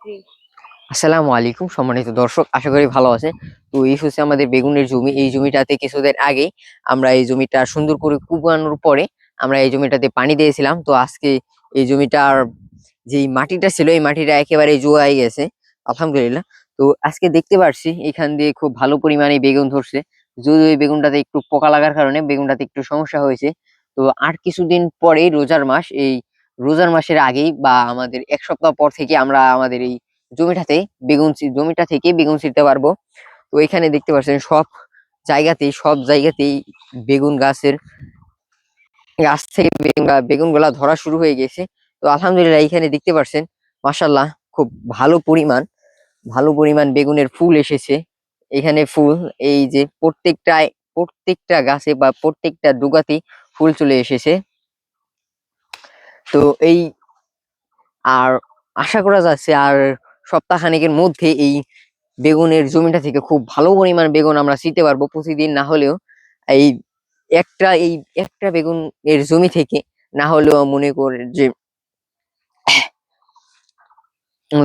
আসসালামু আলাইকুম সম্মানিত দর্শক, আশা করি ভালো আছেন। তো এই হচ্ছে আমাদের বেগুনের জমি। এই জমিটাতে কিছুদিন আগে আমরা এই জমিটা সুন্দর করে কুবানোর পরে আমরা এই জমিটাতে পানি দিয়েছিলাম। তো আজকে এই জমিটার যেই মাটিটা ছিল এই মাটিটা একেবারে জোয়াই গেছে, আলহামদুলিল্লাহ। তো আজকে দেখতে পারছি এখান দিয়ে খুব ভালো পরিমাণে বেগুন ধরছে। যদিও এই বেগুনটাতে একটু পোকা লাগার কারণে বেগুনটাতে একটু সমস্যা হয়েছে। তো আর কিছুদিন পরে রোজার মাস, এই রোজার মাসের আগেই বা আমাদের এক সপ্তাহ পর থেকে আমরা আমাদের এই জমিটাতে জমিটা থেকে বেগুন ছিঁড়তে পারবো। তো এখানে দেখতে পাচ্ছেন সব জায়গাতেই বেগুন গাছ থেকে বেগুন গুলা ধরা শুরু হয়ে গেছে। তো আলহামদুলিল্লাহ এখানে দেখতে পাচ্ছেন মাশাআল্লাহ খুব ভালো পরিমাণ বেগুনের ফুল এসেছে। এখানে ফুল, এই যে প্রত্যেকটা গাছে বা প্রত্যেকটা ডুগাতেই ফুল চলে এসেছে। তো এই আর আশা করা যাচ্ছে আর সপ্তাহখানেকের মধ্যে এই বেগুনের জমিটা থেকে খুব ভালো পরিমাণ বেগুন আমরা ছিঁড়তে পারবো প্রতিদিন। না হলেও এই এই একটা বেগুনের জমি থেকে না হলেও মনে করে যে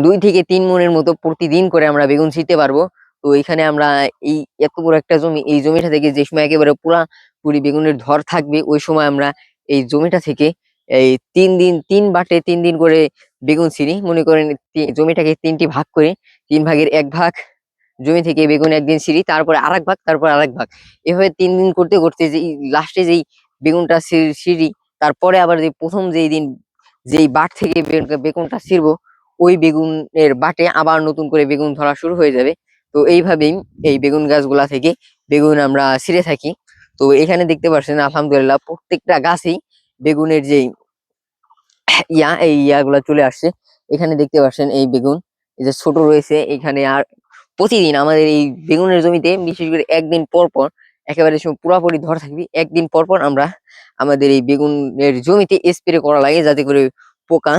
2 থেকে 3 মনের মতো প্রতিদিন করে আমরা বেগুন ছিঁড়তে পারবো। তো এখানে আমরা এই এত বড় একটা জমি, এই জমিটা থেকে যে সময় একেবারে পুরি বেগুনের ধর থাকবে ওই সময় আমরা এই জমিটা থেকে এই 3 দিন 3 বাটে 3 দিন করে বেগুন ছিঁড়ি। মনে করেন জমিটাকে 3টি ভাগ করে 3 ভাগের 1 ভাগ জমি থেকে বেগুন একদিন ছিঁড়ি, তারপরে আরেক ভাগ, তারপর আরেক ভাগ, এভাবে 3 দিন করতে করতে যে লাস্টে যেই বেগুনটা ছিঁড়ি, তারপরে আবার যে প্রথম যেই দিন যেই বাট থেকে বেগুনটা ছিঁড়বো ওই বেগুনের বাটে আবার নতুন করে বেগুন ধরা শুরু হয়ে যাবে। তো এইভাবেই এই বেগুন গাছগুলা থেকে বেগুন আমরা ছিঁড়ে থাকি। তো এখানে দেখতে পাচ্ছেন আলহামদুলিল্লাহ প্রত্যেকটা গাছেই বেগুনের যেই এই ইয়াগুলা চলে আসছে। এখানে দেখতে পাচ্ছেন এই বেগুন, এই যে ছোট রয়েছে এখানে। আর প্রতিদিন আমাদের এই বেগুনের জমিতে বিশেষ করে একদিন পর পর, একেবারে পুরাপুরি ধরা থাকবি, একদিন পর পর আমরা আমাদের এই বেগুনের জমিতে স্প্রে করা লাগে, যাতে করে পোকা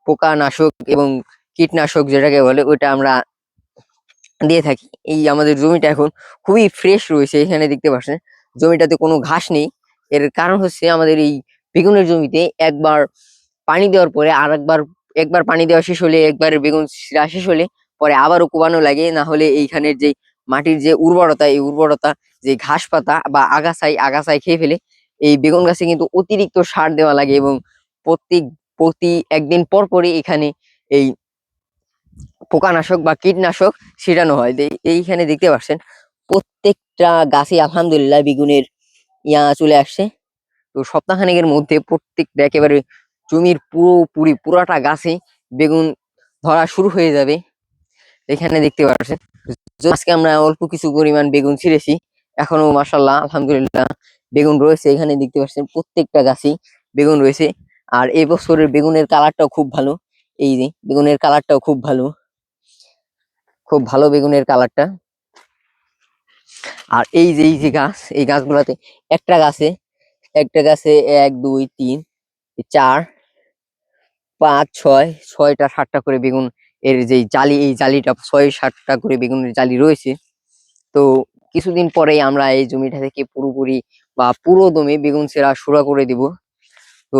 পোকা নাশক এবং কীটনাশক যেটাকে বলে ওইটা আমরা দিয়ে থাকি। এই আমাদের জমিটা এখন খুবই ফ্রেশ রয়েছে। এখানে দেখতে পাচ্ছেন জমিটাতে কোনো ঘাস নেই। এর কারণ হচ্ছে আমাদের এই বেগুনের জমিতে একবার পানি দেওয়ার পরে একবার পানি দেওয়া শেষ হলে, একবার বেগুন ছিঁড়া শেষ হলে পরে আবারও কোবানো লাগে। না হলে এইখানের যে মাটির যে উর্বরতা, এই উর্বরতা যে ঘাস পাতা বা আগাছাই খেয়ে ফেলে। এই বেগুন গাছে কিন্তু অতিরিক্ত সার দেওয়া লাগে এবং প্রত্যেক প্রতি একদিন পর পরই এখানে এই পোকানাশক বা কীটনাশক ছিটানো হয়। এইখানে দেখতে পাচ্ছেন প্রত্যেকটা গাছে আলহামদুলিল্লাহ বেগুনের চলে আসছে। তো সপ্তাহখানেকের মধ্যে প্রত্যেকটা একেবারে জমির পুরাটা গাছে বেগুন ধরা শুরু হয়ে যাবে। এখানে দেখতে পাচ্ছেন আজকে আমরা অল্প কিছু পরিমাণ বেগুন ছিঁড়েছি, এখনো মাশাআল্লাহ আলহামদুলিল্লাহ বেগুন রয়েছে। এখানে দেখতে পাচ্ছেন প্রত্যেকটা গাছেই বেগুন রয়েছে। আর এই বছরের বেগুনের কালারটাও খুব ভালো। এই যে বেগুনের কালারটাও খুব ভালো বেগুনের কালারটা। আর এই যে গাছ, এই গাছগুলাতে একটা গাছে একটা গাছে 1 2 3 4 5 6 6টা 7টা করে বেগুন এর যেই জালি, এই জালিটা 6 7টা করে বেগুনের জালি রয়েছে। তো কিছুদিন পরেই আমরা এই জমিটা থেকে পুরোপুরি বা পুরো দমে বেগুন ছেঁড়া শুরু করে দিব। তো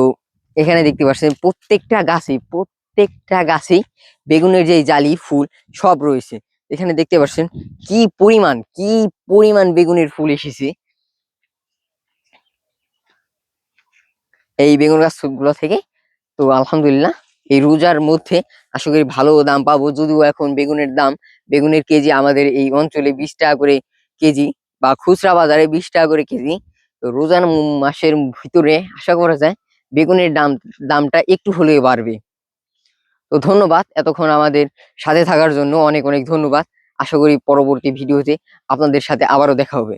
এখানে দেখতে পাচ্ছেন প্রত্যেকটা গাছেই বেগুনের যে জালি ফুল সব রয়েছে। এখানে দেখতে পাচ্ছেন কি পরিমাণ বেগুনের ফুল এসেছে এই বেগুন গাছগুলো থেকে। তো আলহামদুলিল্লাহ এই রোজার মধ্যে আশা করি ভালো দাম পাবো। যদিও এখন বেগুনের কেজি আমাদের এই অঞ্চলে 20 টাকা করে কেজি, বা খুচরা বাজারে 20 টাকা করে কেজি। তো রোজার মাসের ভিতরে আশা করা যায় বেগুনের দামটা একটু হলেও বাড়বে। তো ধন্যবাদ এতক্ষণ আমাদের সাথে থাকার জন্য, অনেক অনেক ধন্যবাদ। আশা করি পরবর্তী ভিডিওতে আপনাদের সাথে আবারও দেখা হবে।